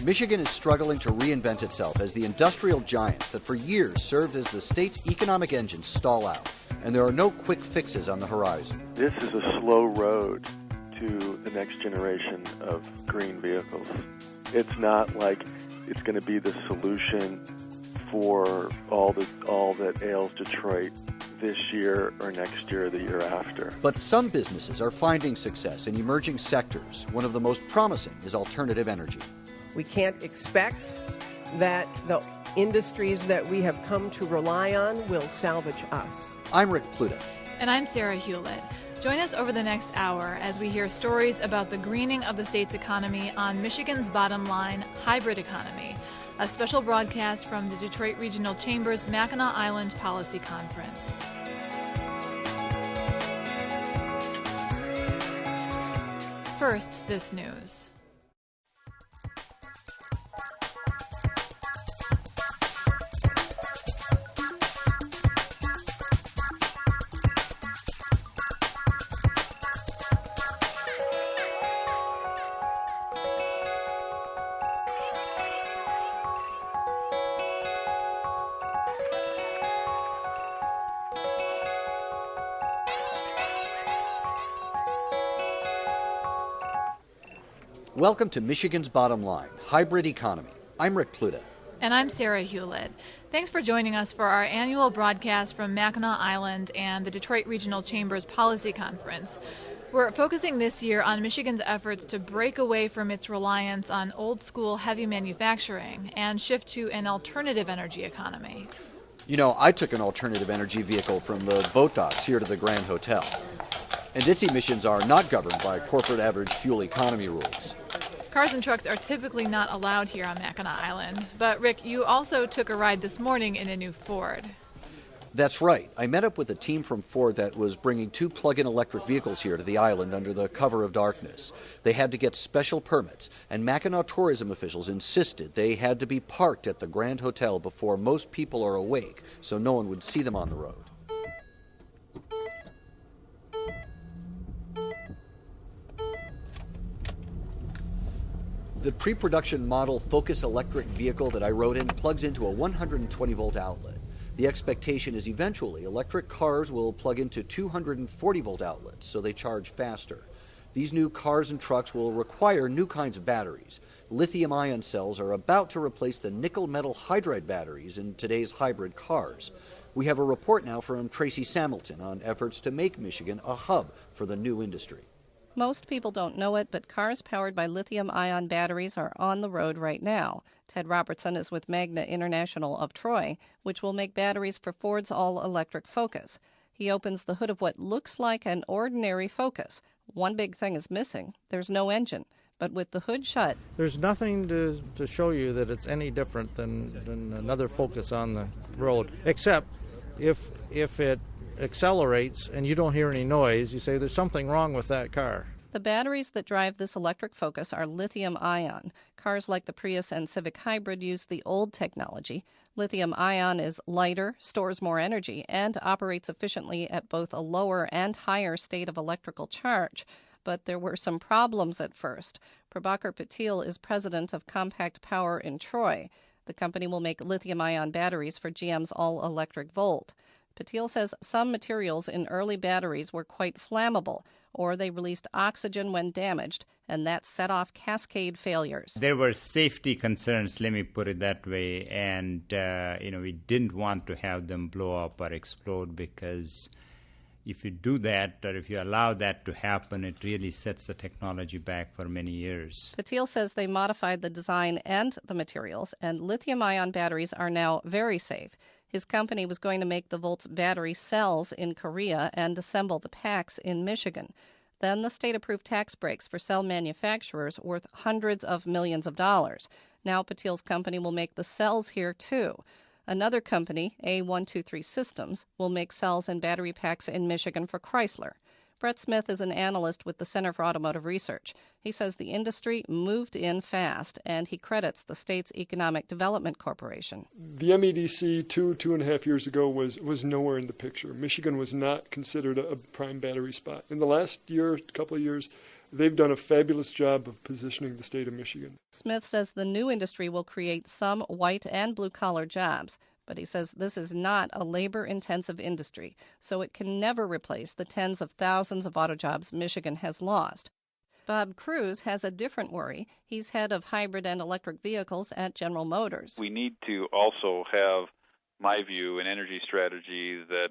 Michigan is struggling to reinvent itself as the industrial giants that for years served as the state's economic engine stall out, and there are no quick fixes on the horizon. This is a slow road to the next generation of green vehicles. It's not like it's going to be the solution for all that ails Detroit this year or next year or the year after. But some businesses are finding success in emerging sectors. One of the most promising is alternative energy. We can't expect that the industries that we have come to rely on will salvage us. I'm Rick Pluta. And I'm Sarah Hulett. Join us over the next hour as we hear stories about the greening of the state's economy on Michigan's Bottom Line, Hybrid Economy, a special broadcast from the Detroit Regional Chamber's Mackinac Policy Conference. First, this news. Welcome to Michigan's Bottom Line, Hybrid Economy. I'm Rick Pluta. And I'm Sarah Hulett. Thanks for joining us for our annual broadcast from Mackinac Island and the Detroit Regional Chamber's Policy Conference. We're focusing this year on Michigan's efforts to break away from its reliance on old-school heavy manufacturing and shift to an alternative energy economy. You know, I took an alternative energy vehicle from the boat docks here to the Grand Hotel. And its emissions are not governed by corporate average fuel economy rules. Cars and trucks are typically not allowed here on Mackinac Island. But, Rick, you also took a ride this morning in a new Ford. That's right. I met up with a team from Ford that was bringing 2 plug-in electric vehicles here to the island under the cover of darkness. They had to get special permits, and Mackinac tourism officials insisted they had to be parked at the Grand Hotel before most people are awake, so no one would see them on the road. The pre-production model Focus electric vehicle that I rode in plugs into a 120-volt outlet. The expectation is eventually electric cars will plug into 240-volt outlets, so they charge faster. These new cars and trucks will require new kinds of batteries. Lithium-ion cells are about to replace the nickel-metal hydride batteries in today's hybrid cars. We have a report now from Tracy Samilton on efforts to make Michigan a hub for the new industry. Most people don't know it, but cars powered by lithium-ion batteries are on the road right now. Ted Robertson is with Magna International of Troy, which will make batteries for Ford's all-electric Focus. He opens the hood of what looks like an ordinary Focus. One big thing is missing. There's no engine. But with the hood shut, there's nothing to show you that it's any different than another Focus on the road, except if it accelerates and you don't hear any noise, you say there's something wrong with that car. The batteries that drive this electric Focus are lithium-ion. Cars like the Prius and Civic Hybrid use the old technology. Lithium-ion is lighter, stores more energy, and operates efficiently at both a lower and higher state of electrical charge. But there were some problems at first. Prabhakar Patil is president of Compact Power in Troy. The company will make lithium-ion batteries for GM's all-electric Volt. Patil says some materials in early batteries were quite flammable, or they released oxygen when damaged, and that set off cascade failures. There were safety concerns, let me put it that way, and we didn't want to have them blow up or explode, because if you do that, or if you allow that to happen, it really sets the technology back for many years. Patil says they modified the design and the materials, and lithium-ion batteries are now very safe. His company was going to make the Volt's battery cells in Korea and assemble the packs in Michigan. Then the state approved tax breaks for cell manufacturers worth hundreds of millions of dollars. Now Patil's company will make the cells here, too. Another company, A123 Systems, will make cells and battery packs in Michigan for Chrysler. Brett Smith is an analyst with the Center for Automotive Research. He says the industry moved in fast, and he credits the state's Economic Development Corporation. The MEDC 2.5 years ago was nowhere in the picture. Michigan was not considered a prime battery spot. In the last year, couple of years, they've done a fabulous job of positioning the state of Michigan. Smith says the new industry will create some white and blue-collar jobs, but he says this is not a labor-intensive industry, so it can never replace the tens of thousands of auto jobs Michigan has lost. Bob Cruz has a different worry. He's head of hybrid and electric vehicles at General Motors. We need to also have, my view, an energy strategy that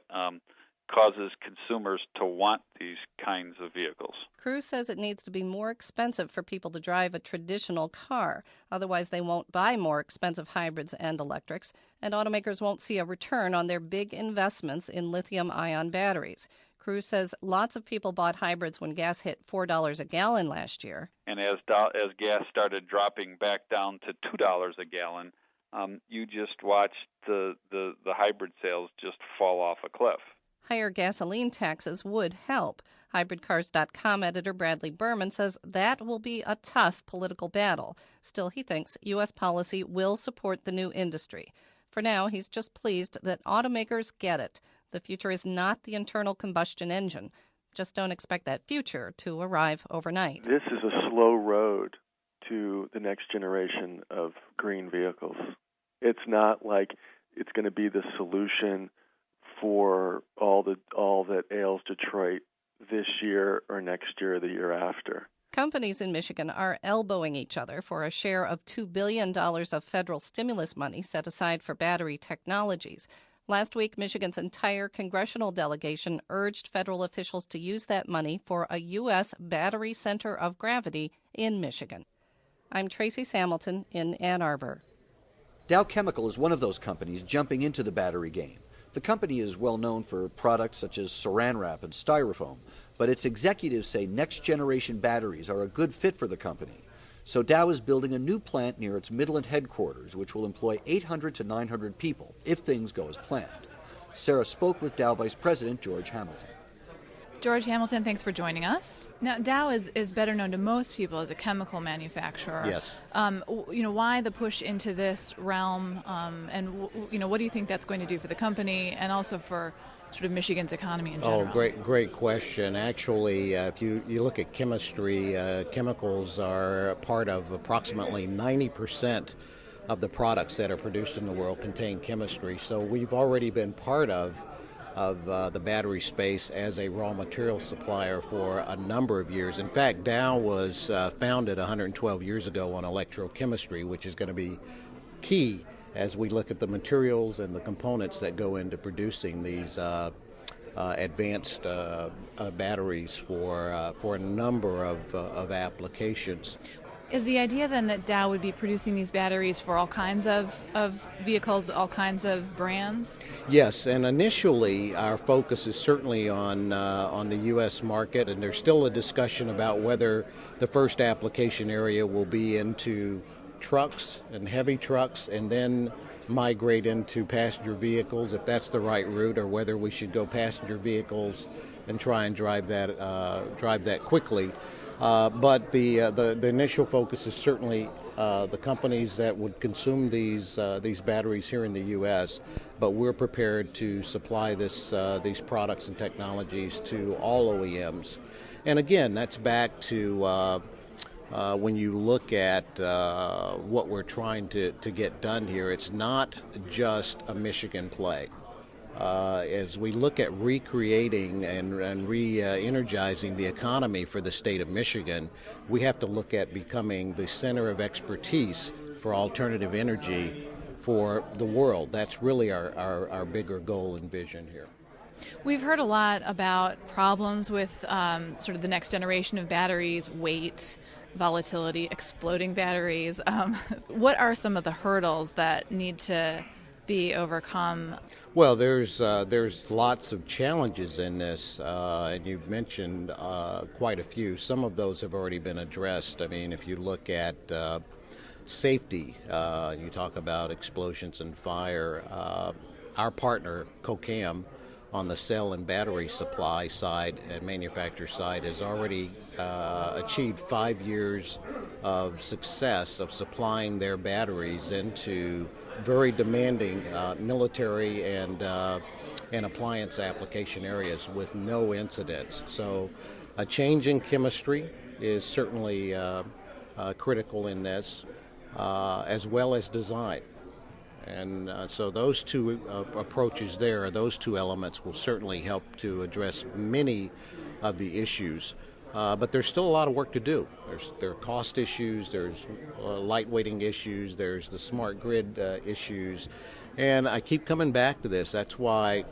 causes consumers to want these kinds of vehicles. Cruz says it needs to be more expensive for people to drive a traditional car. Otherwise, they won't buy more expensive hybrids and electrics, and automakers won't see a return on their big investments in lithium-ion batteries. Cruz says lots of people bought hybrids when gas hit $4 a gallon last year. And as gas started dropping back down to $2 a gallon, you just watched the hybrid sales just fall off a cliff. Higher gasoline taxes would help. HybridCars.com editor Bradley Berman says that will be a tough political battle. Still, he thinks U.S. policy will support the new industry. For now, he's just pleased that automakers get it. The future is not the internal combustion engine. Just don't expect that future to arrive overnight. This is a slow road to the next generation of green vehicles. It's not like it's going to be the solution for all that ails Detroit this year or next year or the year after. Companies in Michigan are elbowing each other for a share of $2 billion of federal stimulus money set aside for battery technologies. Last week, Michigan's entire congressional delegation urged federal officials to use that money for a U.S. battery center of gravity in Michigan. I'm Tracy Samilton in Ann Arbor. Dow Chemical is one of those companies jumping into the battery game. The company is well known for products such as saran wrap and styrofoam, but its executives say next-generation batteries are a good fit for the company. So Dow is building a new plant near its Midland headquarters, which will employ 800 to 900 people if things go as planned. Sarah spoke with Dow Vice President George Hamilton. George Hamilton, thanks for joining us. Now, Dow is better known to most people as a chemical manufacturer. Yes. Why the push into this realm, and what do you think that's going to do for the company and also for sort of Michigan's economy in general? Oh, great question. Actually, if you look at chemistry, chemicals are part of approximately 90% of the products that are produced in the world contain chemistry. So we've already been part of the battery space as a raw material supplier for a number of years. In fact, Dow was founded 112 years ago on electrochemistry, which is going to be key as we look at the materials and the components that go into producing these advanced batteries for a number of applications. Is the idea then that Dow would be producing these batteries for all kinds of vehicles, all kinds of brands? Yes, and initially our focus is certainly on the U.S. market, and there's still a discussion about whether the first application area will be into trucks and heavy trucks and then migrate into passenger vehicles, if that's the right route, or whether we should go passenger vehicles and try and drive that quickly. But the initial focus is certainly the companies that would consume these batteries here in the U.S., but we're prepared to supply these products and technologies to all OEMs. And again, that's back to when you look at what we're trying to get done here. It's not just a Michigan play. As we look at recreating and re-energizing the economy for the state of Michigan, we have to look at becoming the center of expertise for alternative energy for the world. That's really our bigger goal and vision here. We've heard a lot about problems with sort of the next generation of batteries, weight, volatility, exploding batteries. What are some of the hurdles that need to be overcome? Well, there's lots of challenges in this, and you've mentioned quite a few. Some of those have already been addressed. I mean, if you look at safety, you talk about explosions and fire. Our partner, COCAM, on the cell and battery supply side and manufacturer side, has already achieved 5 years of success of supplying their batteries into very demanding military and appliance application areas with no incidents. So a change in chemistry is certainly critical in this, as well as design. And so those two approaches there, those two elements will certainly help to address many of the issues. But there's still a lot of work to do. There are cost issues, there's lightweighting issues, there's the smart grid issues. And I keep coming back to this. That's why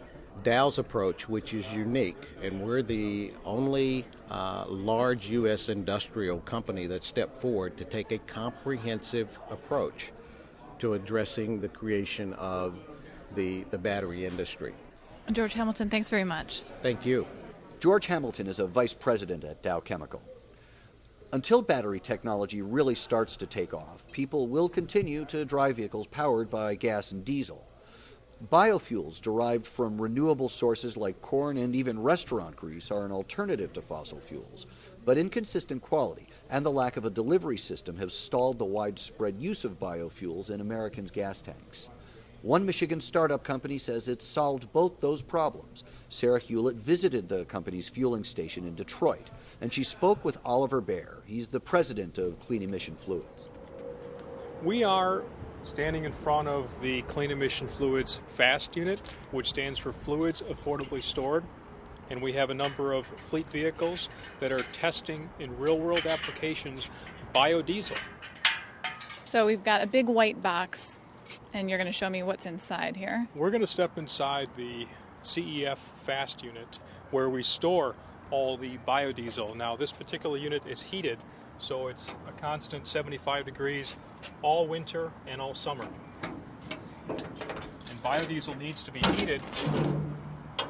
Dow's approach, which is unique, and we're the only large U.S. industrial company that stepped forward to take a comprehensive approach to addressing the creation of the battery industry. George Hamilton, thanks very much. Thank you. George Hamilton is a vice president at Dow Chemical. Until battery technology really starts to take off, people will continue to drive vehicles powered by gas and diesel. Biofuels derived from renewable sources like corn and even restaurant grease are an alternative to fossil fuels, but inconsistent quality and the lack of a delivery system have stalled the widespread use of biofuels in Americans' gas tanks. One Michigan startup company says it's solved both those problems. Sarah Hulett visited the company's fueling station in Detroit, and she spoke with Oliver Baer. He's the president of Clean Emission Fluids. We are standing in front of the Clean Emission Fluids FAST unit, which stands for Fluids Affordably Stored. And we have a number of fleet vehicles that are testing in real-world applications biodiesel. So we've got a big white box, and you're going to show me what's inside here. We're going to step inside the CEF FAST unit where we store all the biodiesel. Now, this particular unit is heated, so it's a constant 75 degrees all winter and all summer. And biodiesel needs to be heated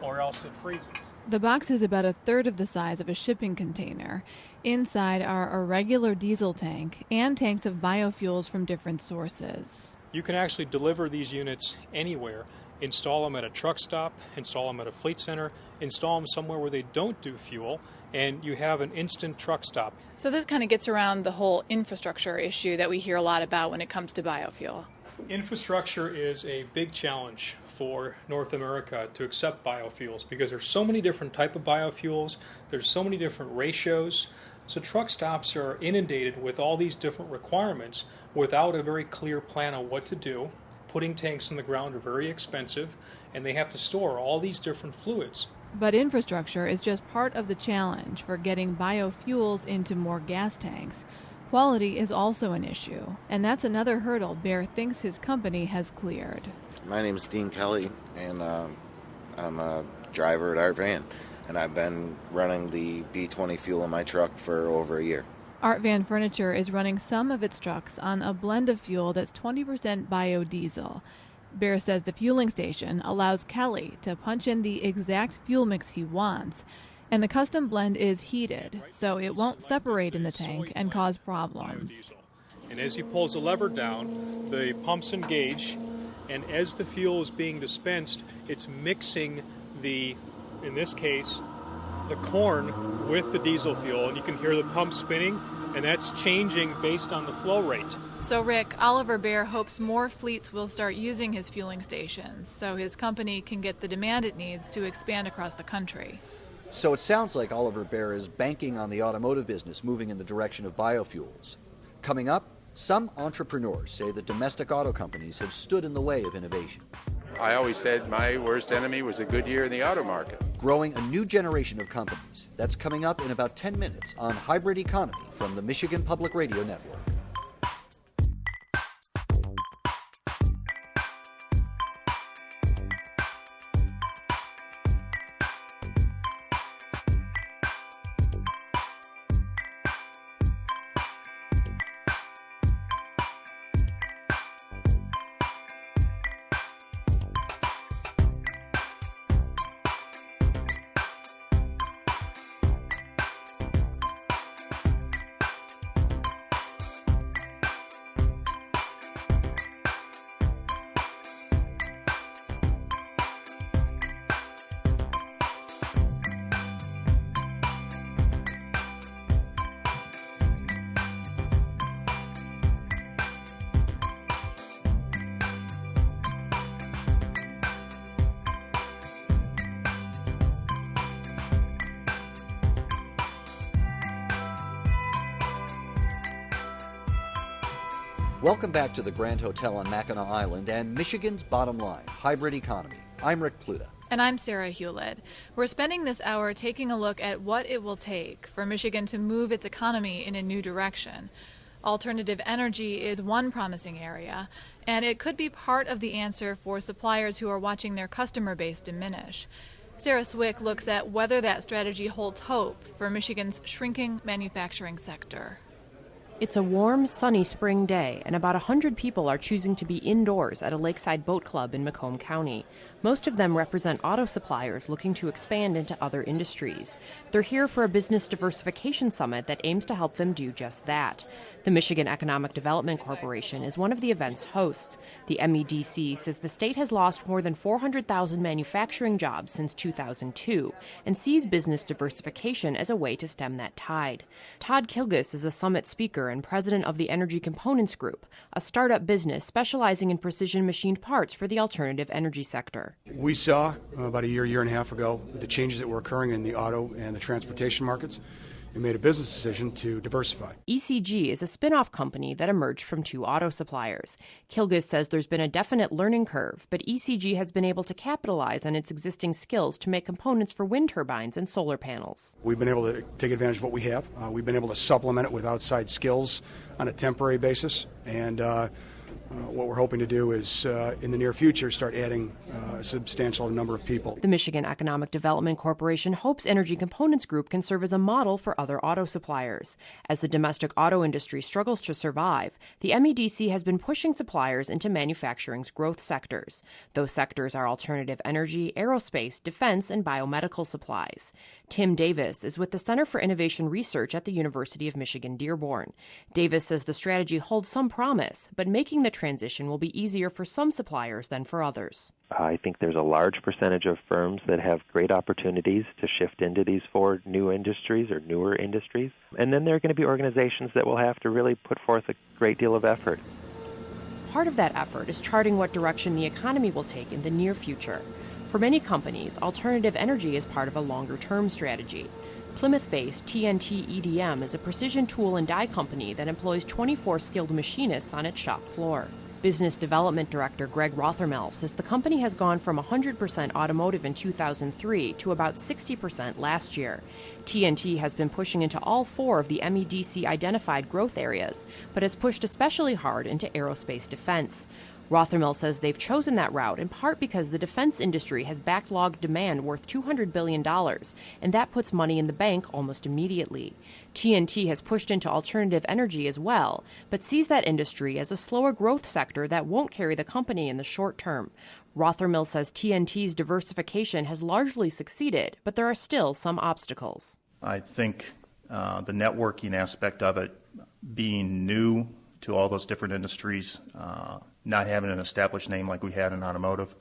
or else it freezes. The box is about a third of the size of a shipping container. Inside are a regular diesel tank and tanks of biofuels from different sources. You can actually deliver these units anywhere. Install them at a truck stop, install them at a fleet center, install them somewhere where they don't do fuel, and you have an instant truck stop. So this kind of gets around the whole infrastructure issue that we hear a lot about when it comes to biofuel. Infrastructure is a big challenge for North America to accept biofuels because there's so many different type of biofuels, there's so many different ratios. So truck stops are inundated with all these different requirements without a very clear plan on what to do. Putting tanks in the ground are very expensive, and they have to store all these different fluids. But infrastructure is just part of the challenge for getting biofuels into more gas tanks. Quality is also an issue, and that's another hurdle Baer thinks his company has cleared. My name is Dean Kelly, and I'm a driver at Art Van, and I've been running the B20 fuel in my truck for over a year. Art Van Furniture is running some of its trucks on a blend of fuel that's 20% biodiesel. Baer says the fueling station allows Kelly to punch in the exact fuel mix he wants, and the custom blend is heated, so it won't separate in the tank and cause problems. And as he pulls the lever down, the pumps engage, and as the fuel is being dispensed, it's mixing in this case, the corn with the diesel fuel, and you can hear the pump spinning, and that's changing based on the flow rate. So Rick, Oliver Baer hopes more fleets will start using his fueling stations so his company can get the demand it needs to expand across the country. So it sounds like Oliver Baer is banking on the automotive business moving in the direction of biofuels. Coming up, some entrepreneurs say that domestic auto companies have stood in the way of innovation. I always said my worst enemy was a good year in the auto market. Growing a new generation of companies. That's coming up in about 10 minutes on Hybrid Economy from the Michigan Public Radio Network. Welcome back to the Grand Hotel on Mackinac Island and Michigan's Bottom Line, Hybrid Economy. I'm Rick Pluta. And I'm Sarah Hulett. We're spending this hour taking a look at what it will take for Michigan to move its economy in a new direction. Alternative energy is one promising area, and it could be part of the answer for suppliers who are watching their customer base diminish. Sarah Swick looks at whether that strategy holds hope for Michigan's shrinking manufacturing sector. It's a warm, sunny spring day, and about 100 people are choosing to be indoors at a lakeside boat club in Macomb County. Most of them represent auto suppliers looking to expand into other industries. They're here for a business diversification summit that aims to help them do just that. The Michigan Economic Development Corporation is one of the event's hosts. The MEDC says the state has lost more than 400,000 manufacturing jobs since 2002 and sees business diversification as a way to stem that tide. Todd Kilgus is a summit speaker and president of the Energy Components Group, a startup business specializing in precision machined parts for the alternative energy sector. We saw about a year and a half ago, the changes that were occurring in the auto and the transportation markets and made a business decision to diversify. ECG is a spin-off company that emerged from two auto suppliers. Kilgus says there's been a definite learning curve, but ECG has been able to capitalize on its existing skills to make components for wind turbines and solar panels. We've been able to take advantage of what we have. We've been able to supplement it with outside skills on a temporary basis, and what we're hoping to do is, in the near future, start adding a substantial number of people. The Michigan Economic Development Corporation hopes Energy Components Group can serve as a model for other auto suppliers. As the domestic auto industry struggles to survive, the MEDC has been pushing suppliers into manufacturing's growth sectors. Those sectors are alternative energy, aerospace, defense, and biomedical supplies. Tim Davis is with the Center for Innovation Research at the University of Michigan Dearborn. Davis says the strategy holds some promise, but making the transition will be easier for some suppliers than for others. I think there's a large percentage of firms that have great opportunities to shift into these four new industries or newer industries. And then there are going to be organizations that will have to really put forth a great deal of effort. Part of that effort is charting what direction the economy will take in the near future. For many companies, alternative energy is part of a longer-term strategy. Plymouth-based TNT EDM is a precision tool and die company that employs 24 skilled machinists on its shop floor. Business Development Director Greg Rothermel says the company has gone from 100% automotive in 2003 to about 60% last year. TNT has been pushing into all four of the MEDC identified growth areas, but has pushed especially hard into aerospace defense. Rothermel says they've chosen that route in part because the defense industry has backlogged demand worth $200 billion, and that puts money in the bank almost immediately. TNT has pushed into alternative energy as well, but sees that industry as a slower growth sector that won't carry the company in the short term. Rothermel says TNT's diversification has largely succeeded, but there are still some obstacles. I think the networking aspect of it, being new to all those different industries, not having an established name like we had in automotive,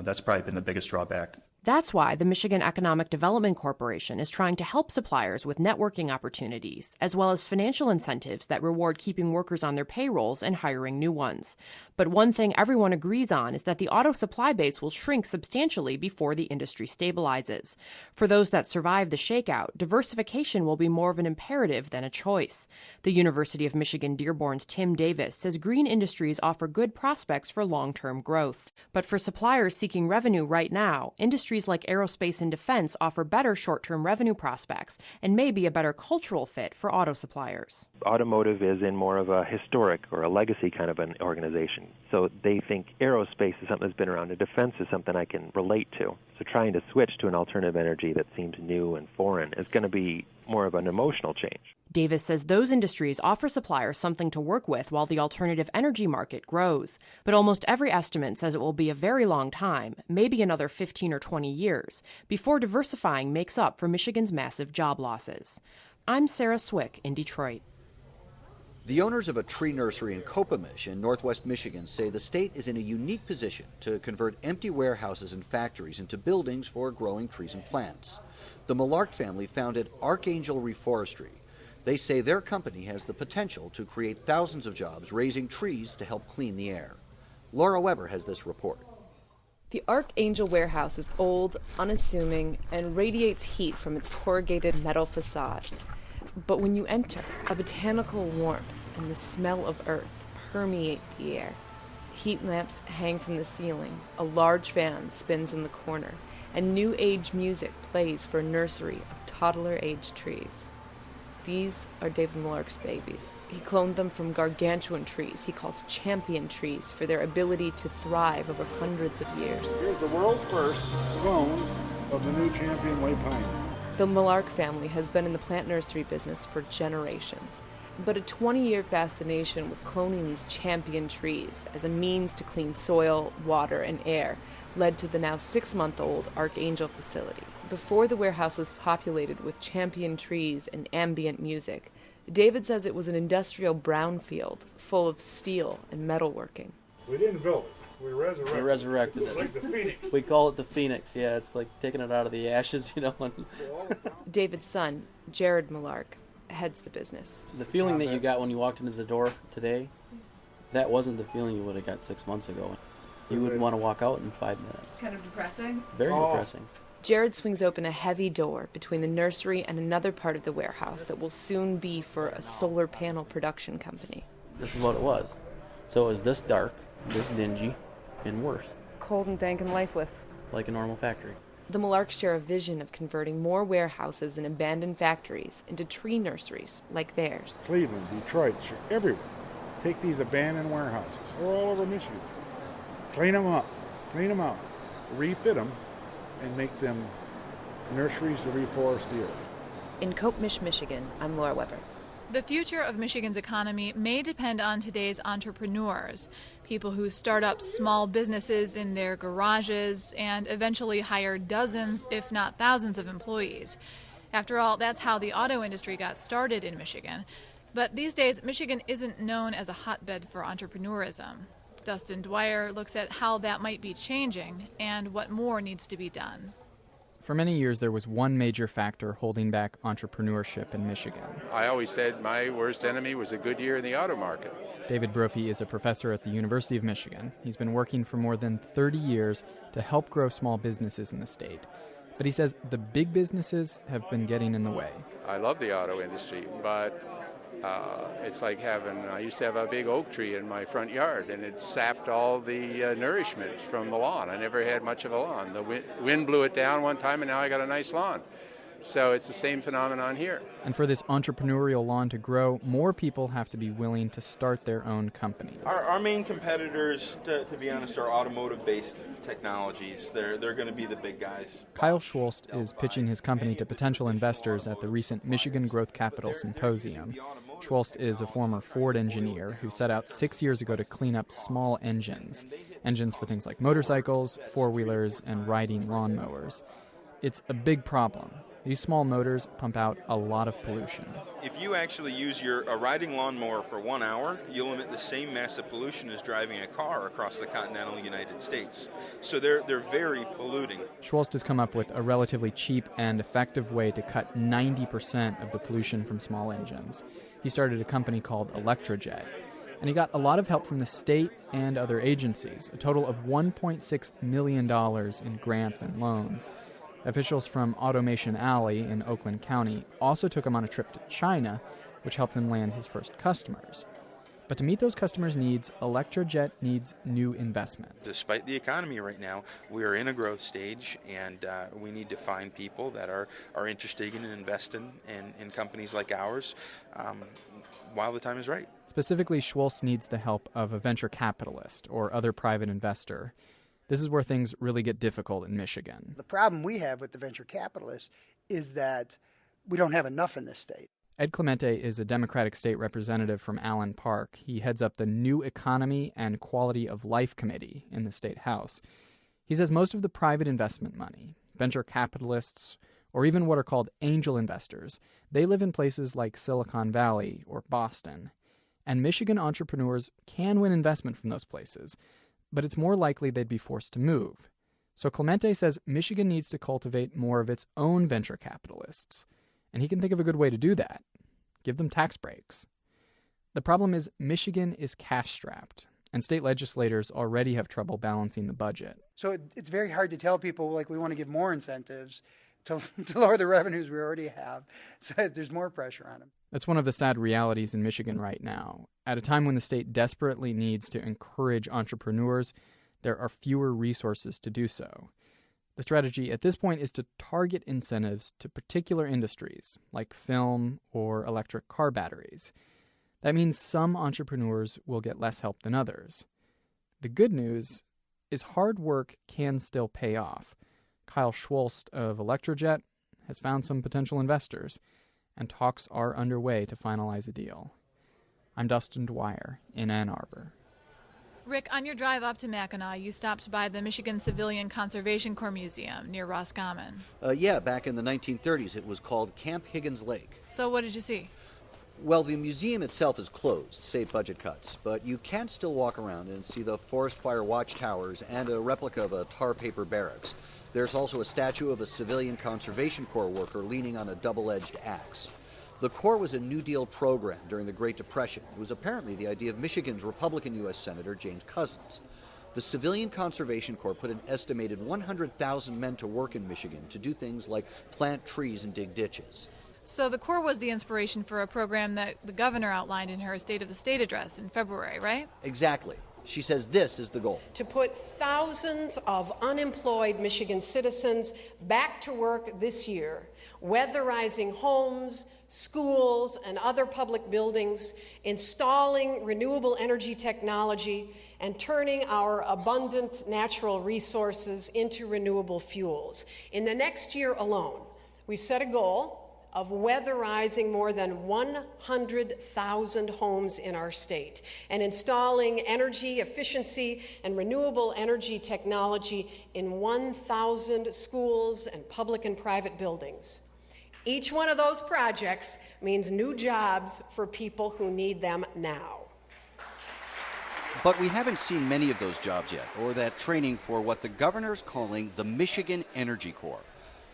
that's probably been the biggest drawback. That's why the Michigan Economic Development Corporation is trying to help suppliers with networking opportunities, as well as financial incentives that reward keeping workers on their payrolls and hiring new ones. But one thing everyone agrees on is that the auto supply base will shrink substantially before the industry stabilizes. For those that survive the shakeout, diversification will be more of an imperative than a choice. The University of Michigan Dearborn's Tim Davis says green industries offer good prospects for long-term growth. But for suppliers seeking revenue right now, industries like aerospace and defense offer better short-term revenue prospects and may be a better cultural fit for auto suppliers. Automotive is in more of a historic or a legacy kind of an organization. So they think aerospace is something that's been around and defense is something I can relate to. So trying to switch to an alternative energy that seems new and foreign is going to be more of an emotional change. Davis says those industries offer suppliers something to work with while the alternative energy market grows. But almost every estimate says it will be a very long time, maybe another 15 or 20 years, before diversifying makes up for Michigan's massive job losses. I'm Sarah Swick in Detroit. The owners of a tree nursery in Copemish in northwest Michigan say the state is in a unique position to convert empty warehouses and factories into buildings for growing trees and plants. The Millard family founded Archangel Reforestry. They say their company has the potential to create thousands of jobs raising trees to help clean the air. Laura Weber has this report. The Archangel warehouse is old, unassuming, and radiates heat from its corrugated metal facade. But when you enter, a botanical warmth and the smell of earth permeate the air. Heat lamps hang from the ceiling, a large fan spins in the corner, and new age music plays for a nursery of toddler-aged trees. These are David Millark's babies. He cloned them from gargantuan trees he calls champion trees for their ability to thrive over hundreds of years. Here's the world's first clones of the new champion white pine. The Millark family has been in the plant nursery business for generations, but a 20-year fascination with cloning these champion trees as a means to clean soil, water, and air led to the now 6-month-old Archangel facility. Before the warehouse was populated with champion trees and ambient music, David says it was an industrial brownfield full of steel and metalworking. We didn't build it. We resurrected it. Like the phoenix. We call it the phoenix, yeah. It's like taking it out of the ashes, you know. David's son, Jared Millark, heads the business. The feeling that you got when you walked into the door today, that wasn't the feeling you would have got 6 months ago. You wouldn't want to walk out in 5 minutes. Kind of depressing? Very depressing. Jared swings open a heavy door between the nursery and another part of the warehouse that will soon be for a solar panel production company. This is what it was. So it was this dark, this dingy, and worse. Cold and dank and lifeless. Like a normal factory. The Millarks share a vision of converting more warehouses and abandoned factories into tree nurseries like theirs. Cleveland, Detroit, everywhere. Take these abandoned warehouses. They're all over Michigan. Clean them up. Clean them out. Refit them and make them nurseries to reforest the earth. In Cope-Mich, Michigan, I'm Laura Weber. The future of Michigan's economy may depend on today's entrepreneurs, people who start up small businesses in their garages and eventually hire dozens, if not thousands, of employees. After all, that's how the auto industry got started in Michigan. But these days, Michigan isn't known as a hotbed for entrepreneurism. Dustin Dwyer looks at how that might be changing and what more needs to be done. For many years, there was one major factor holding back entrepreneurship in Michigan. I always said my worst enemy was a good year in the auto market. David Brophy is a professor at the University of Michigan. He's been working for more than 30 years to help grow small businesses in the state. But he says the big businesses have been getting in the way. I love the auto industry, but it's like I used to have a big oak tree in my front yard, and it sapped all the nourishment from the lawn. I never had much of a lawn. The wind blew it down one time, and now I got a nice lawn. So it's the same phenomenon here. And for this entrepreneurial lawn to grow, more people have to be willing to start their own companies. Our main competitors, to be honest, are automotive-based technologies. They're going to be the big guys. Kyle Schwolst is pitching his company to potential investors at the recent Michigan Growth Capital Symposium. Schwolst is a former Ford engineer who set out 6 years ago to clean up small engines for things like motorcycles, four-wheelers, and riding lawnmowers. It's a big problem. These small motors pump out a lot of pollution. If you actually use a riding lawnmower for 1 hour, you'll emit the same massive pollution as driving a car across the continental United States. So they're very polluting. Schwolst has come up with a relatively cheap and effective way to cut 90% of the pollution from small engines. He started a company called Electrojet, and he got a lot of help from the state and other agencies, a total of $1.6 million in grants and loans. Officials from Automation Alley in Oakland County also took him on a trip to China, which helped him land his first customers. But to meet those customers' needs, Electrojet needs new investment. Despite the economy right now, we are in a growth stage, and we need to find people that are interested in investing in companies like ours while the time is right. Specifically, Schwolst needs the help of a venture capitalist or other private investor. This is where things really get difficult in Michigan. The problem we have with the venture capitalists is that we don't have enough in this state. Ed Clemente is a Democratic state representative from Allen Park. He heads up the New Economy and Quality of Life Committee in the state house. He says most of the private investment money, venture capitalists, or even what are called angel investors, they live in places like Silicon Valley or Boston. And Michigan entrepreneurs can win investment from those places, but it's more likely they'd be forced to move. So Clemente says Michigan needs to cultivate more of its own venture capitalists. And he can think of a good way to do that. Give them tax breaks. The problem is Michigan is cash-strapped, and state legislators already have trouble balancing the budget. So it's very hard to tell people, we want to give more incentives to lower the revenues we already have. So there's more pressure on them. That's one of the sad realities in Michigan right now. At a time when the state desperately needs to encourage entrepreneurs, there are fewer resources to do so. The strategy at this point is to target incentives to particular industries, like film or electric car batteries. That means some entrepreneurs will get less help than others. The good news is hard work can still pay off. Kyle Schwolst of Electrojet has found some potential investors, and talks are underway to finalize a deal. I'm Dustin Dwyer in Ann Arbor. Rick, on your drive up to Mackinac, you stopped by the Michigan Civilian Conservation Corps Museum near Roscommon. Yeah, back in the 1930s, it was called Camp Higgins Lake. So what did you see? Well, the museum itself is closed, state budget cuts, but you can still walk around and see the forest fire watchtowers and a replica of a tar paper barracks. There's also a statue of a Civilian Conservation Corps worker leaning on a double-edged axe. The Corps was a New Deal program during the Great Depression. It was apparently the idea of Michigan's Republican U.S. Senator James Couzens. The Civilian Conservation Corps put an estimated 100,000 men to work in Michigan to do things like plant trees and dig ditches. So the Corps was the inspiration for a program that the governor outlined in her State of the State address in February, right? Exactly. She says this is the goal. To put thousands of unemployed Michigan citizens back to work this year, weatherizing homes, schools, and other public buildings, installing renewable energy technology, and turning our abundant natural resources into renewable fuels. In the next year alone, we've set a goal of weatherizing more than 100,000 homes in our state and installing energy efficiency and renewable energy technology in 1,000 schools and public and private buildings. Each one of those projects means new jobs for people who need them now. But we haven't seen many of those jobs yet, or that training for what the governor's calling the Michigan Energy Corps.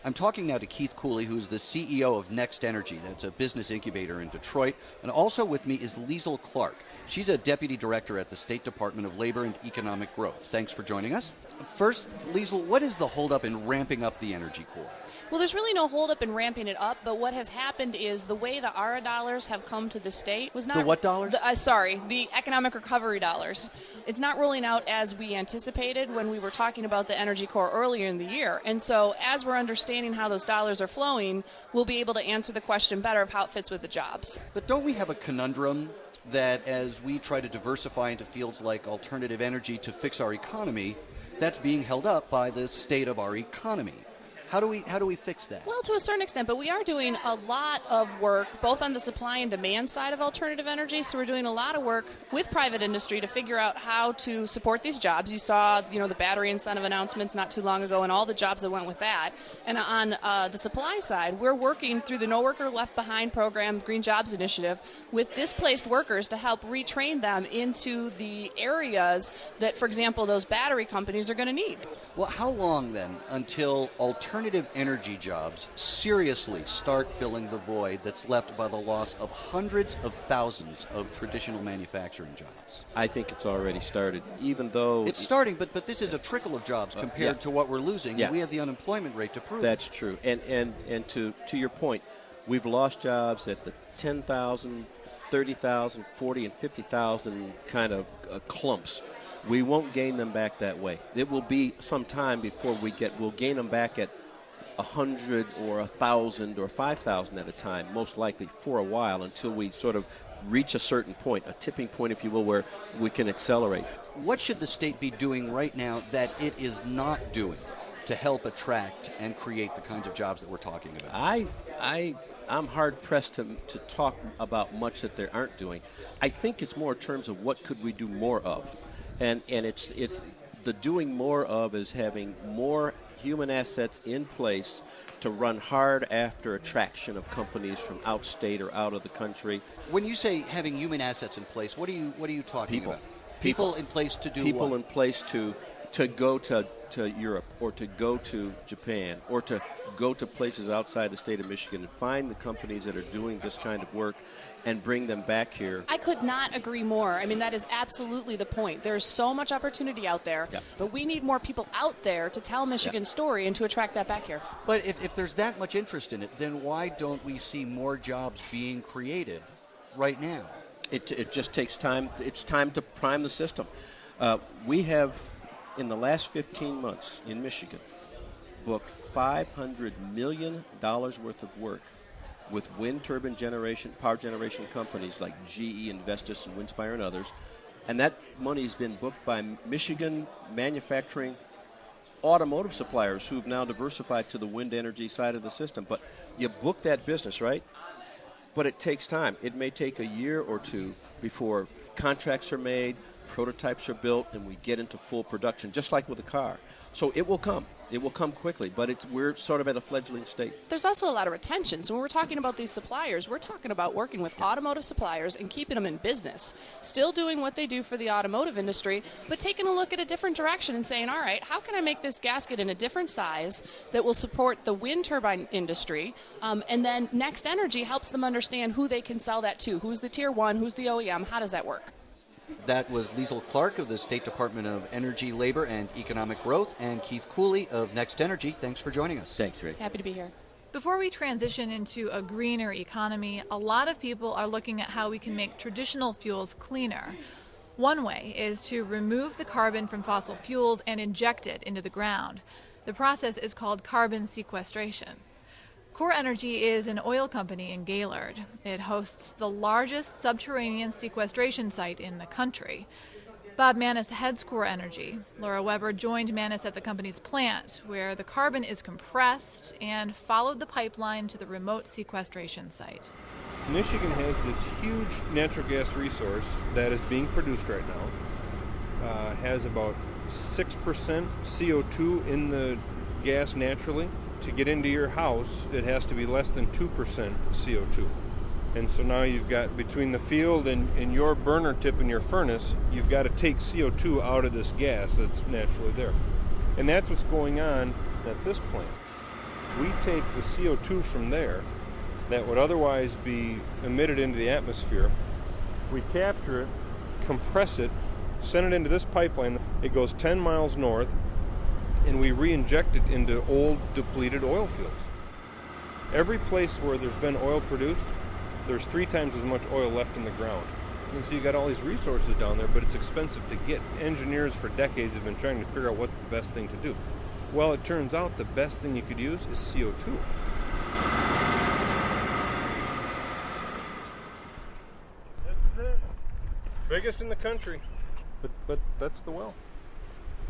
I'm talking now to Keith Cooley, who's the CEO of Next Energy. That's a business incubator in Detroit. And also with me is Liesl Clark. She's a deputy director at the State Department of Labor and Economic Growth. Thanks for joining us. First, Liesl, what is the holdup in ramping up the Energy Corps? Well, there's really no holdup in ramping it up, but what has happened is the way the ARA dollars have come to the state was not... The what dollars? The economic recovery dollars. It's not rolling out as we anticipated when we were talking about the Energy Corps earlier in the year. And so as we're understanding how those dollars are flowing, we'll be able to answer the question better of how it fits with the jobs. But don't we have a conundrum that as we try to diversify into fields like alternative energy to fix our economy, that's being held up by the state of our economy? How do we fix that? Well, to a certain extent, but we are doing a lot of work both on the supply and demand side of alternative energy. So we're doing a lot of work with private industry to figure out how to support these jobs. You saw, the battery incentive announcements not too long ago and all the jobs that went with that. And on the supply side, we're working through the No Worker Left Behind program, Green Jobs Initiative, with displaced workers to help retrain them into the areas that, for example, those battery companies are going to need. Well, how long then until alternative energy jobs seriously start filling the void that's left by the loss of hundreds of thousands of traditional manufacturing jobs? I think it's already started, even though... It's starting, but this is a trickle of jobs compared to what we're losing. Yeah. We have the unemployment rate to prove That's true. And to your point, we've lost jobs at the 10,000, 30,000, 40, and 50,000 kind of clumps. We won't gain them back that way. It will be some time before we'll gain them back at 100 or 1,000 or 5,000 at a time, most likely for a while, until we sort of reach a certain point, a tipping point, if you will, where we can accelerate. What should the state be doing right now that it is not doing to help attract and create the kinds of jobs that we're talking about? I'm hard-pressed to talk about much that they aren't doing. I think it's more in terms of what could we do more of. And it's the doing more of is having more human assets in place to run hard after attraction of companies from outstate or out of the country. When you say having human assets in place, what are you talking about? People in place to do People what? in place to to go to Europe or to go to Japan or to go to places outside the state of Michigan and find the companies that are doing this kind of work and bring them back here. I could not agree more. I mean, that is absolutely the point. There's so much opportunity out there, but we need more people out there to tell Michigan's story and to attract that back here. But if there's that much interest in it, then why don't we see more jobs being created right now? It just takes time. It's time to prime the system. We have, in the last 15 months in Michigan, booked $500 million worth of work with wind turbine generation, power generation companies like GE, Investis, and Windspire and others. And that money has been booked by Michigan manufacturing automotive suppliers who've now diversified to the wind energy side of the system. But you book that business, right? But it takes time. It may take a year or two before contracts are made, prototypes are built, and we get into full production, just like with a car. So it will come. It will come quickly, but we're sort of at a fledgling state. There's also a lot of retention. So when we're talking about these suppliers, we're talking about working with automotive suppliers and keeping them in business, still doing what they do for the automotive industry, but taking a look at a different direction and saying, all right, how can I make this gasket in a different size that will support the wind turbine industry? And then Next Energy helps them understand who they can sell that to. Who's the tier one? Who's the OEM? How does that work? That was Liesl Clark of the State Department of Energy, Labor, and Economic Growth, and Keith Cooley of Next Energy. Thanks for joining us. Thanks, Rick. Happy to be here. Before we transition into a greener economy, a lot of people are looking at how we can make traditional fuels cleaner. One way is to remove the carbon from fossil fuels and inject it into the ground. The process is called carbon sequestration. Core Energy is an oil company in Gaylord. It hosts the largest subterranean sequestration site in the country. Bob Manis heads Core Energy. Laura Weber joined Manis at the company's plant, where the carbon is compressed and followed the pipeline to the remote sequestration site. Michigan has this huge natural gas resource that is being produced right now. Has about 6% CO2 in the gas naturally. To get into your house, it has to be less than 2% CO2. And so now you've got, between the field and your burner tip in your furnace, you've got to take CO2 out of this gas that's naturally there. And that's what's going on at this plant. We take the CO2 from there that would otherwise be emitted into the atmosphere. We capture it, compress it, send it into this pipeline. It goes 10 miles north, and we re-inject it into old, depleted oil fields. Every place where there's been oil produced, there's 3 times as much oil left in the ground. And so you got all these resources down there, but it's expensive to get. Engineers for decades have been trying to figure out what's the best thing to do. Well, it turns out the best thing you could use is CO2. That's it. Biggest in the country, but that's the well.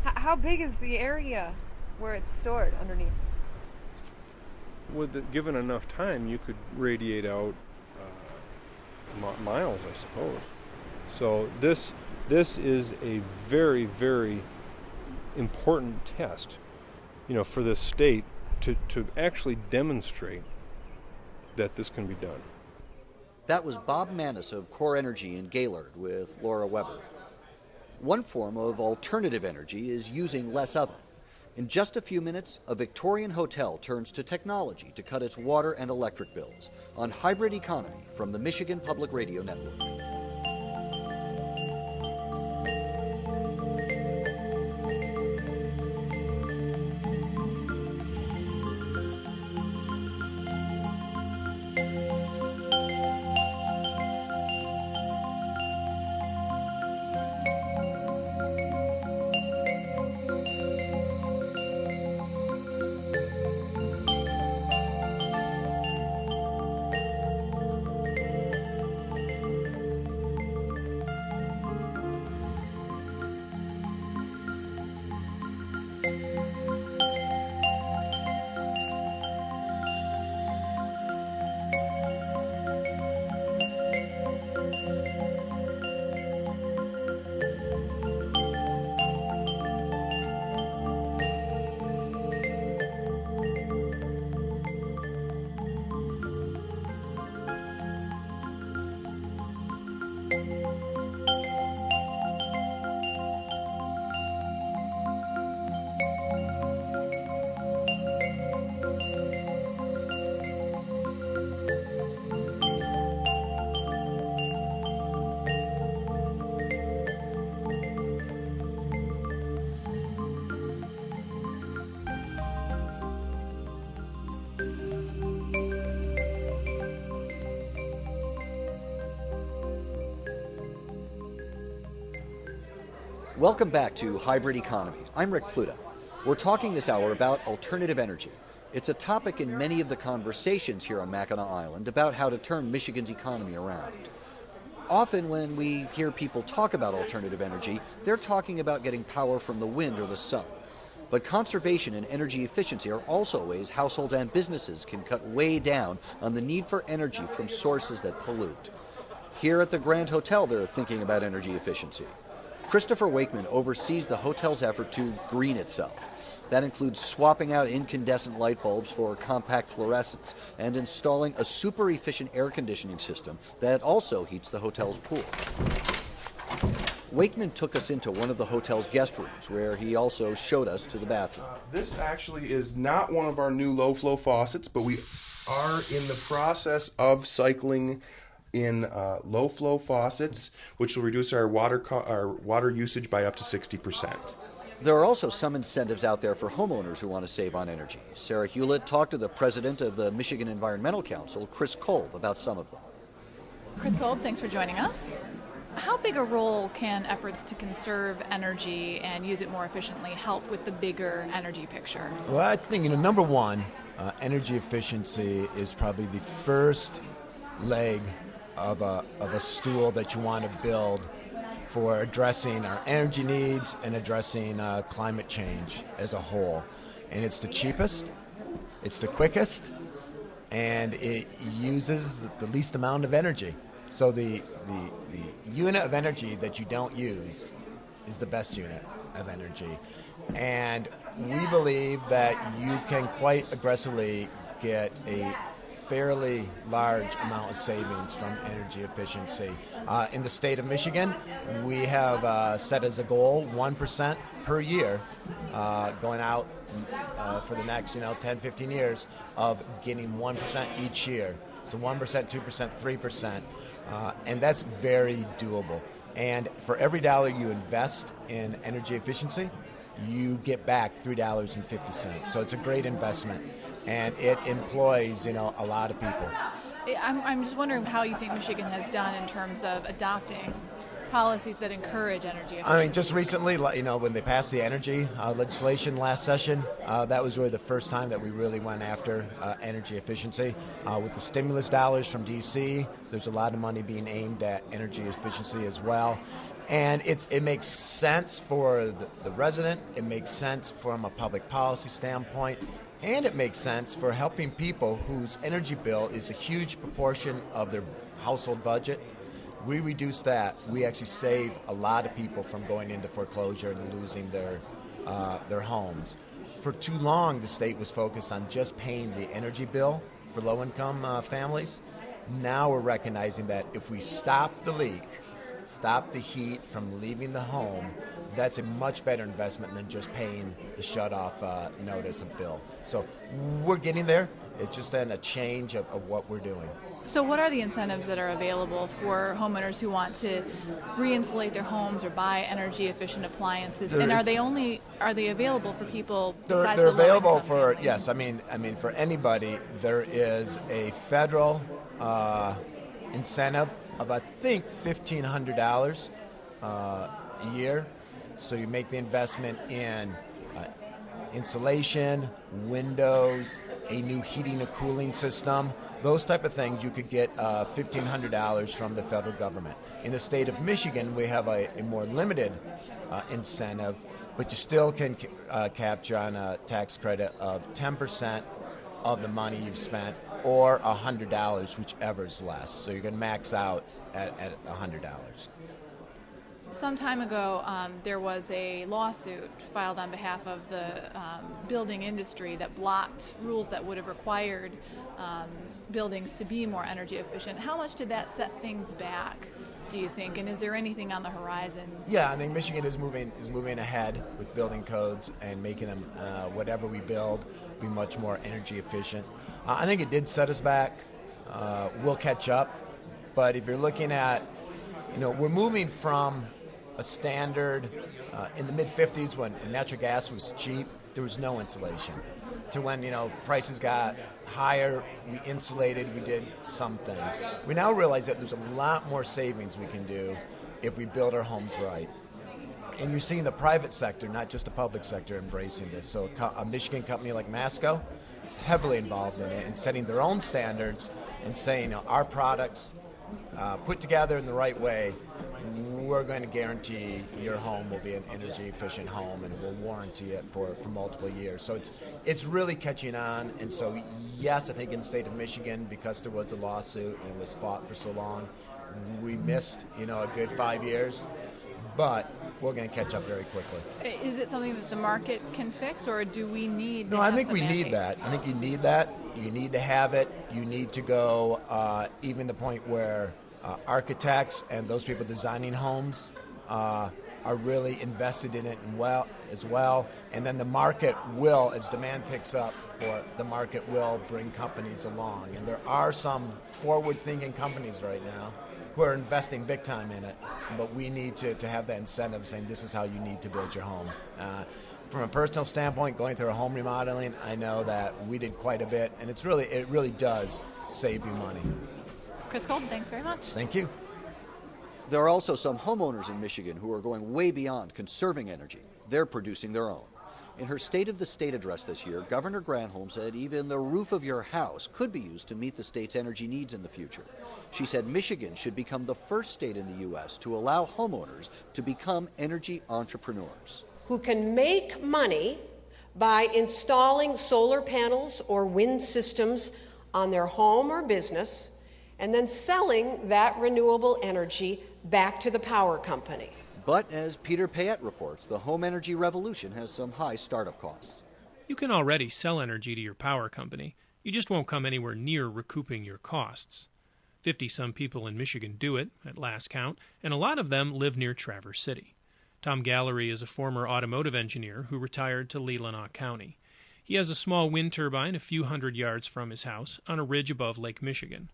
How big is the area where it's stored underneath? Given enough time, you could radiate out miles, I suppose. So this is a very, very important test, for this state to actually demonstrate that this can be done. That was Bob Manis of Core Energy in Gaylord with Laura Weber. One form of alternative energy is using less of it. In just a few minutes, a Victorian hotel turns to technology to cut its water and electric bills on Hybrid Economy from the Michigan Public Radio Network. Welcome back to Hybrid Economy. I'm Rick Pluta. We're talking this hour about alternative energy. It's a topic in many of the conversations here on Mackinac Island about how to turn Michigan's economy around. Often when we hear people talk about alternative energy, they're talking about getting power from the wind or the sun. But conservation and energy efficiency are also ways households and businesses can cut way down on the need for energy from sources that pollute. Here at the Grand Hotel, they're thinking about energy efficiency. Christopher Wakeman oversees the hotel's effort to green itself. That includes swapping out incandescent light bulbs for compact fluorescents and installing a super efficient air conditioning system that also heats the hotel's pool. Wakeman took us into one of the hotel's guest rooms, where he also showed us to the bathroom. This actually is not one of our new low-flow faucets, but we are in the process of cycling in low-flow faucets, which will reduce our water usage by up to 60%. There are also some incentives out there for homeowners who want to save on energy. Sarah Hulett talked to the president of the Michigan Environmental Council, Chris Kolb, about some of them. Chris Kolb, thanks for joining us. How big a role can efforts to conserve energy and use it more efficiently help with the bigger energy picture? Well, I think, number one, energy efficiency is probably the first leg of a stool that you want to build for addressing our energy needs and addressing climate change as a whole. And it's the cheapest, it's the quickest, and it uses the least amount of energy. So the unit of energy that you don't use is the best unit of energy. And we believe that you can quite aggressively get a fairly large amount of savings from energy efficiency. In the state of Michigan, we have set as a goal 1% per year going out for the next 10, 15 years of getting 1% each year. So 1%, 2%, 3%, and that's very doable. And for every dollar you invest in energy efficiency, you get back $3.50. So it's a great investment, and it employs, a lot of people. I'm just wondering how you think Michigan has done in terms of adopting policies that encourage energy efficiency. I mean, just recently, when they passed the energy legislation last session, that was really the first time that we really went after energy efficiency. With the stimulus dollars from D.C., there's a lot of money being aimed at energy efficiency as well. And it makes sense for the resident, it makes sense from a public policy standpoint, and it makes sense for helping people whose energy bill is a huge proportion of their household budget. We reduce that. We actually save a lot of people from going into foreclosure and losing their homes. For too long, the state was focused on just paying the energy bill for low-income families. Now we're recognizing that if we stop the leak, stop the heat from leaving the home, that's a much better investment than just paying the shut-off notice of bill. So we're getting there. It's just then a change of what we're doing. So what are the incentives that are available for homeowners who want to re-insulate their homes or buy energy-efficient appliances? And are they available for people besides they're the available for, families? yes, I mean for anybody. There is a federal incentive of, I think, $1,500 a year. So you make the investment in insulation, windows, a new heating and cooling system, those type of things. You could get $1,500 from the federal government. In the state of Michigan, we have a more limited incentive, but you still can capture on a tax credit of 10% of the money you've spent, or $100, whichever is less. So you're going to max out at $100. Some time ago, there was a lawsuit filed on behalf of the building industry that blocked rules that would have required buildings to be more energy efficient. How much did that set things back, do you think? And is there anything on the horizon? Yeah, I think Michigan is moving ahead with building codes and making them, whatever we build, be much more energy efficient. I think it did set us back. We'll catch up. But if you're looking at, we're moving from a standard in the mid-50s when natural gas was cheap, there was no insulation, to when, prices got higher, we insulated, we did some things. We now realize that there's a lot more savings we can do if we build our homes right. and you're seeing the private sector, not just the public sector, embracing this. So a Michigan company like Masco is heavily involved in it and setting their own standards and saying, our products put together in the right way, we're going to guarantee your home will be an energy efficient home, and we'll warranty it for multiple years. So it's really catching on. And so yes, I think in the state of Michigan, because there was a lawsuit and it was fought for so long, we missed a good 5 years, but we're going to catch up very quickly. Is it something that the market can fix, or do we need No, I think we need that. I think you need that. You need to have it. You need to go even the point where architects and those people designing homes are really invested in it as well. And then the market will, as demand picks up, the market will bring companies along. And there are some forward-thinking companies right now who are investing big time in it, but we need to have that incentive saying this is how you need to build your home. From a personal standpoint, going through a home remodeling, I know that we did quite a bit, and it really does save you money. Chris Golden, thanks very much. Thank you. There are also some homeowners in Michigan who are going way beyond conserving energy. They're producing their own. In her State of the State address this year, Governor Granholm said even the roof of your house could be used to meet the state's energy needs in the future. She said Michigan should become the first state in the U.S. to allow homeowners to become energy entrepreneurs. Who can make money by installing solar panels or wind systems on their home or business and then selling that renewable energy back to the power company. But as Peter Payette reports, the home energy revolution has some high startup costs. You can already sell energy to your power company. You just won't come anywhere near recouping your costs. 50-some people in Michigan do it, at last count, and a lot of them live near Traverse City. Tom Gallery is a former automotive engineer who retired to Leelanau County. He has a small wind turbine a few hundred yards from his house on a ridge above Lake Michigan.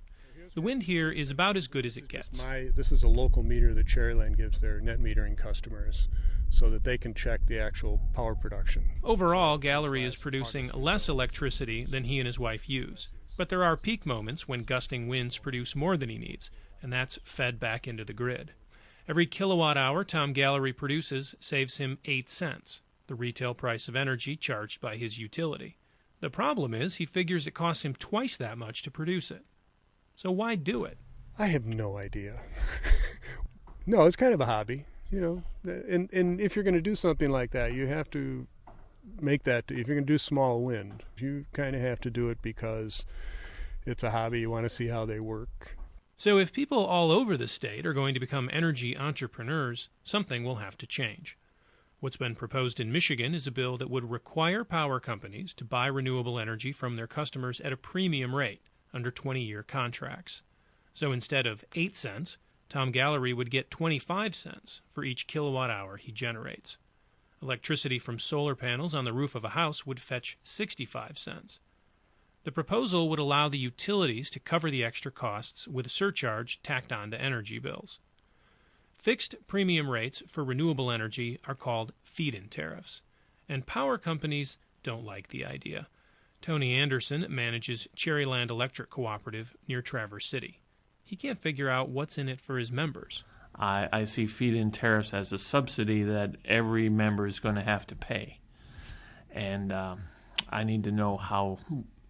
The wind here is about as good as it gets. This is a local meter that Cherryland gives their net metering customers so that they can check the actual power production. Overall, Gallery is producing less electricity than he and his wife use. But there are peak moments when gusting winds produce more than he needs, and that's fed back into the grid. Every kilowatt hour Tom Gallery produces saves him 8 cents, the retail price of energy charged by his utility. The problem is he figures it costs him twice that much to produce it. So why do it? I have no idea. No, it's kind of a hobby, and if you're going to do something like that, you have to make that, if you're going to do small wind, you kind of have to do it because it's a hobby, you want to see how they work. So if people all over the state are going to become energy entrepreneurs, something will have to change. What's been proposed in Michigan is a bill that would require power companies to buy renewable energy from their customers at a premium rate under 20-year contracts. So instead of 8 cents, Tom Gallery would get 25 cents for each kilowatt hour he generates. Electricity from solar panels on the roof of a house would fetch 65 cents. The proposal would allow the utilities to cover the extra costs with a surcharge tacked on to energy bills. Fixed premium rates for renewable energy are called feed-in tariffs, and power companies don't like the idea. Tony Anderson manages Cherryland Electric Cooperative near Traverse City. He can't figure out what's in it for his members. I see feed-in tariffs as a subsidy that every member is going to have to pay. And I need to know how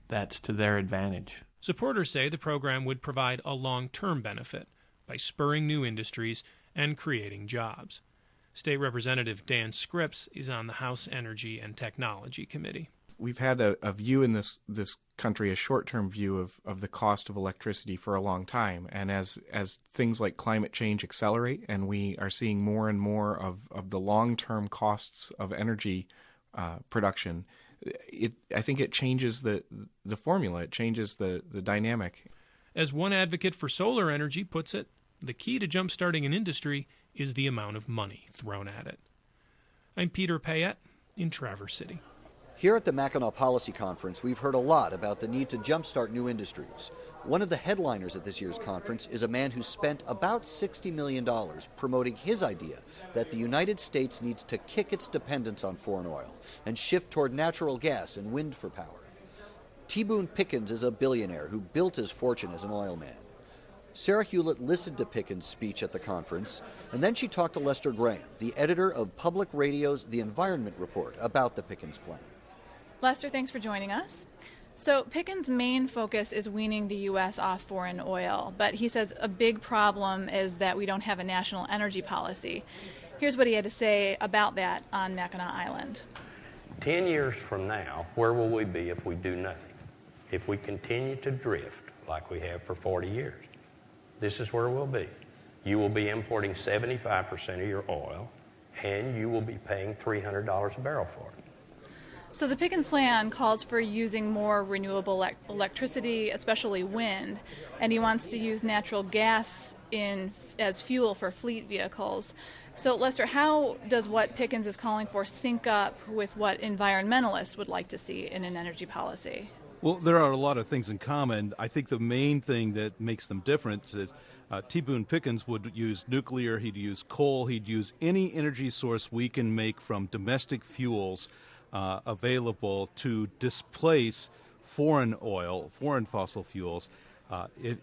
that's to their advantage. Supporters say the program would provide a long-term benefit by spurring new industries and creating jobs. State Representative Dan Scripps is on the House Energy and Technology Committee. We've had a view in this country, a short-term view of the cost of electricity for a long time. And as things like climate change accelerate and we are seeing more and more of the long-term costs of energy production, I think it changes the formula. It changes the dynamic. As one advocate for solar energy puts it, the key to jump-starting an industry is the amount of money thrown at it. I'm Peter Payette in Traverse City. Here at the Mackinac Policy Conference, we've heard a lot about the need to jumpstart new industries. One of the headliners at this year's conference is a man who spent about $60 million promoting his idea that the United States needs to kick its dependence on foreign oil and shift toward natural gas and wind for power. T. Boone Pickens is a billionaire who built his fortune as an oil man. Sarah Hulett listened to Pickens' speech at the conference, and then she talked to Lester Graham, the editor of Public Radio's The Environment Report, about the Pickens plan. Lester, thanks for joining us. So Pickens' main focus is weaning the U.S. off foreign oil, but he says a big problem is that we don't have a national energy policy. Here's what he had to say about that on Mackinac Island. 10 years from now, where will we be if we do nothing? If we continue to drift like we have for 40 years? This is where we'll be. You will be importing 75% of your oil, and you will be paying $300 a barrel for it. So the Pickens plan calls for using more renewable electricity, especially wind, and he wants to use natural gas as fuel for fleet vehicles. So, Lester, how does what Pickens is calling for sync up with what environmentalists would like to see in an energy policy? Well, there are a lot of things in common. I think the main thing that makes them different is T. Boone Pickens would use nuclear, he'd use coal, he'd use any energy source we can make from domestic fuels available to displace foreign oil, foreign fossil fuels.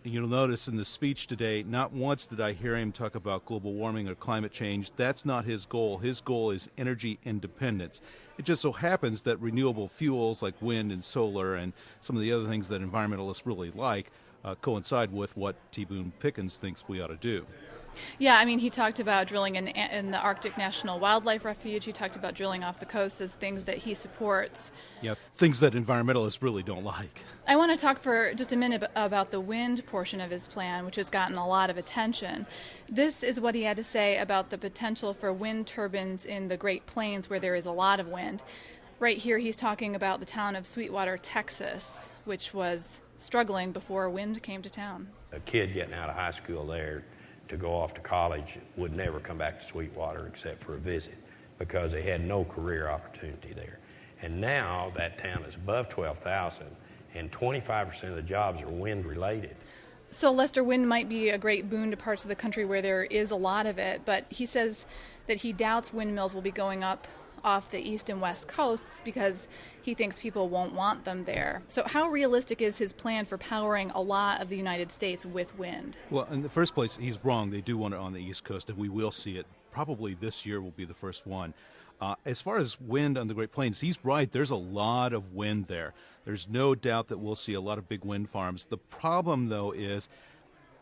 You'll notice in the speech today, not once did I hear him talk about global warming or climate change. That's not his goal. His goal is energy independence. It just so happens that renewable fuels like wind and solar and some of the other things that environmentalists really like coincide with what T. Boone Pickens thinks we ought to do. Yeah, I mean, he talked about drilling in the Arctic National Wildlife Refuge. He talked about drilling off the coast as things that he supports. Yeah, things that environmentalists really don't like. I want to talk for just a minute about the wind portion of his plan, which has gotten a lot of attention. This is what he had to say about the potential for wind turbines in the Great Plains, where there is a lot of wind. Right here, he's talking about the town of Sweetwater, Texas, which was struggling before wind came to town. A kid getting out of high school there to go off to college would never come back to Sweetwater except for a visit because they had no career opportunity there. And now that town is above 12,000 and 25% of the jobs are wind related. So Lester, wind might be a great boon to parts of the country where there is a lot of it, but he says that he doubts windmills will be going up off the east and west coasts because he thinks people won't want them there. So how realistic is his plan for powering a lot of the United States with wind? Well, in the first place, he's wrong. They do want it on the east coast, and we will see it. Probably this year will be the first one. As far as wind on the Great Plains, he's right. There's a lot of wind there. There's no doubt that we'll see a lot of big wind farms. The problem, though, is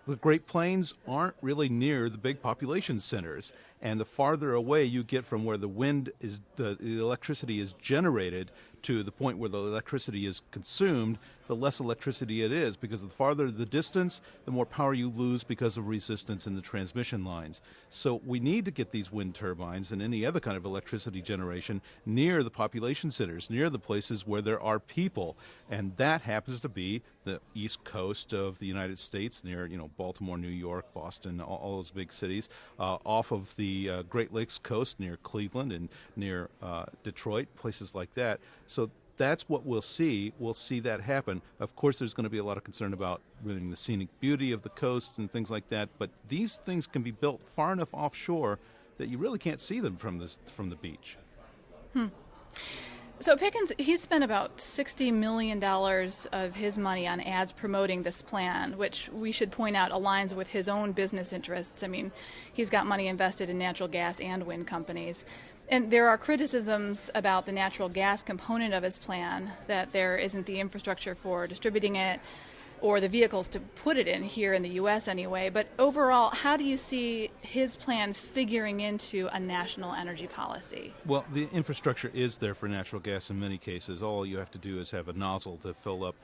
the Great Plains aren't really near the big population centers, and the farther away you get from where the wind is, the electricity is generated to the point where the electricity is consumed, the less electricity it is, because the farther the distance, the more power you lose because of resistance in the transmission lines. So we need to get these wind turbines and any other kind of electricity generation near the population centers, near the places where there are people, and that happens to be the east coast of the United States, near Baltimore, New York, Boston, all those big cities, off of the Great Lakes coast near Cleveland and near Detroit, places like that. So that's what we'll see. We'll see that happen. Of course, there's going to be a lot of concern about ruining the scenic beauty of the coast and things like that, but these things can be built far enough offshore that you really can't see them from the beach. So Pickens, he's spent about $60 million of his money on ads promoting this plan, which we should point out aligns with his own business interests. I mean, he's got money invested in natural gas and wind companies. And there are criticisms about the natural gas component of his plan, that there isn't the infrastructure for distributing it or the vehicles to put it in here in the U.S. anyway. But overall, how do you see his plan figuring into a national energy policy? Well, the infrastructure is there for natural gas in many cases. All you have to do is have a nozzle to fill up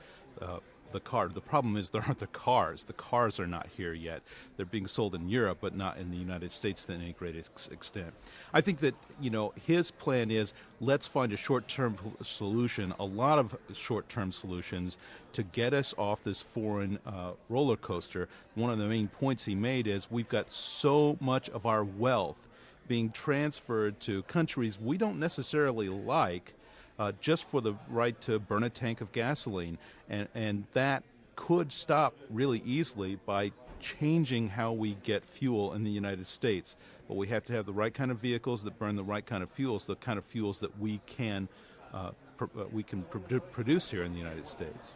the car. The problem is there aren't the cars. The cars are not here yet. They're being sold in Europe, but not in the United States to any great extent. I think that, his plan is let's find a short-term solution, a lot of short-term solutions to get us off this foreign roller coaster. One of the main points he made is we've got so much of our wealth being transferred to countries we don't necessarily like, just for the right to burn a tank of gasoline. And that could stop really easily by changing how we get fuel in the United States. But we have to have the right kind of vehicles that burn the right kind of fuels, the kind of fuels that we can produce here in the United States.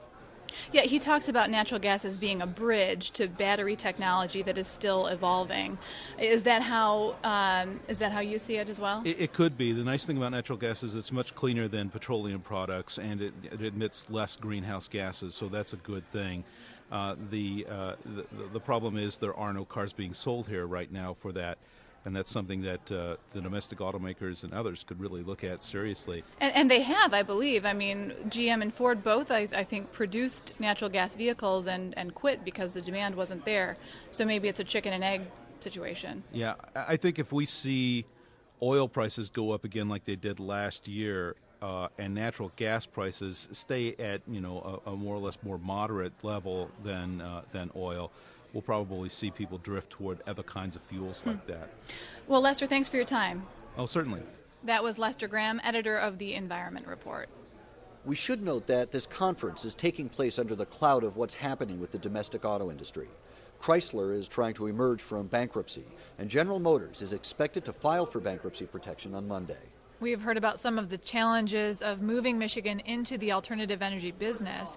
Yeah, he talks about natural gas as being a bridge to battery technology that is still evolving. Is that how you see it as well? It could be. The nice thing about natural gas is it's much cleaner than petroleum products, and it emits less greenhouse gases, so that's a good thing. The problem is there are no cars being sold here right now for that. And that's something that the domestic automakers and others could really look at seriously. And they have, I believe. I mean, GM and Ford both, I think, produced natural gas vehicles and quit because the demand wasn't there. So maybe it's a chicken and egg situation. Yeah, I think if we see oil prices go up again like they did last year, and natural gas prices stay at a more or less more moderate level than oil, we'll probably see people drift toward other kinds of fuels like that. Well, Lester, thanks for your time. Oh, certainly. That was Lester Graham, editor of the Environment Report. We should note that this conference is taking place under the cloud of what's happening with the domestic auto industry. Chrysler is trying to emerge from bankruptcy, and General Motors is expected to file for bankruptcy protection on Monday. We have heard about some of the challenges of moving Michigan into the alternative energy business.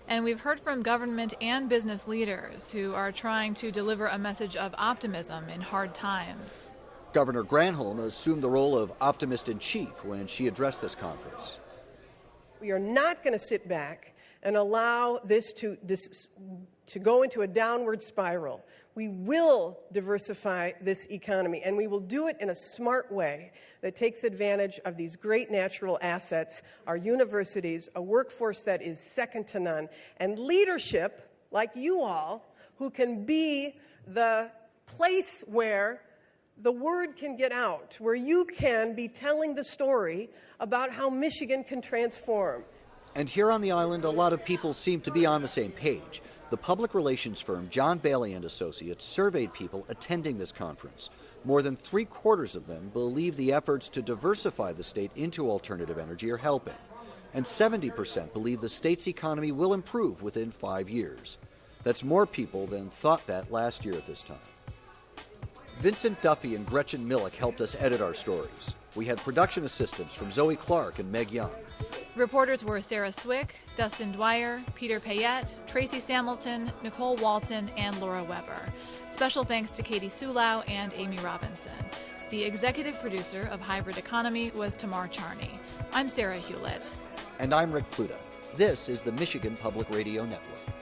And we've heard from government and business leaders who are trying to deliver a message of optimism in hard times. Governor Granholm assumed the role of optimist-in-chief when she addressed this conference. We are not going to sit back and allow this to go into a downward spiral. We will diversify this economy, and we will do it in a smart way that takes advantage of these great natural assets, our universities, a workforce that is second to none, and leadership like you all who can be the place where the word can get out, where you can be telling the story about how Michigan can transform. And here on the island, a lot of people seem to be on the same page. The public relations firm John Bailey and Associates surveyed people attending this conference. More than 3/4 of them believe the efforts to diversify the state into alternative energy are helping. And 70% believe the state's economy will improve within 5 years. That's more people than thought that last year at this time. Vincent Duffy and Gretchen Millick helped us edit our stories. We had production assistance from Zoe Clark and Meg Young. Reporters were Sarah Swick, Dustin Dwyer, Peter Payette, Tracy Samilton, Nicole Walton, and Laura Weber. Special thanks to Katie Sulau and Amy Robinson. The executive producer of Hybrid Economy was Tamar Charney. I'm Sarah Hulett. And I'm Rick Pluta. This is the Michigan Public Radio Network.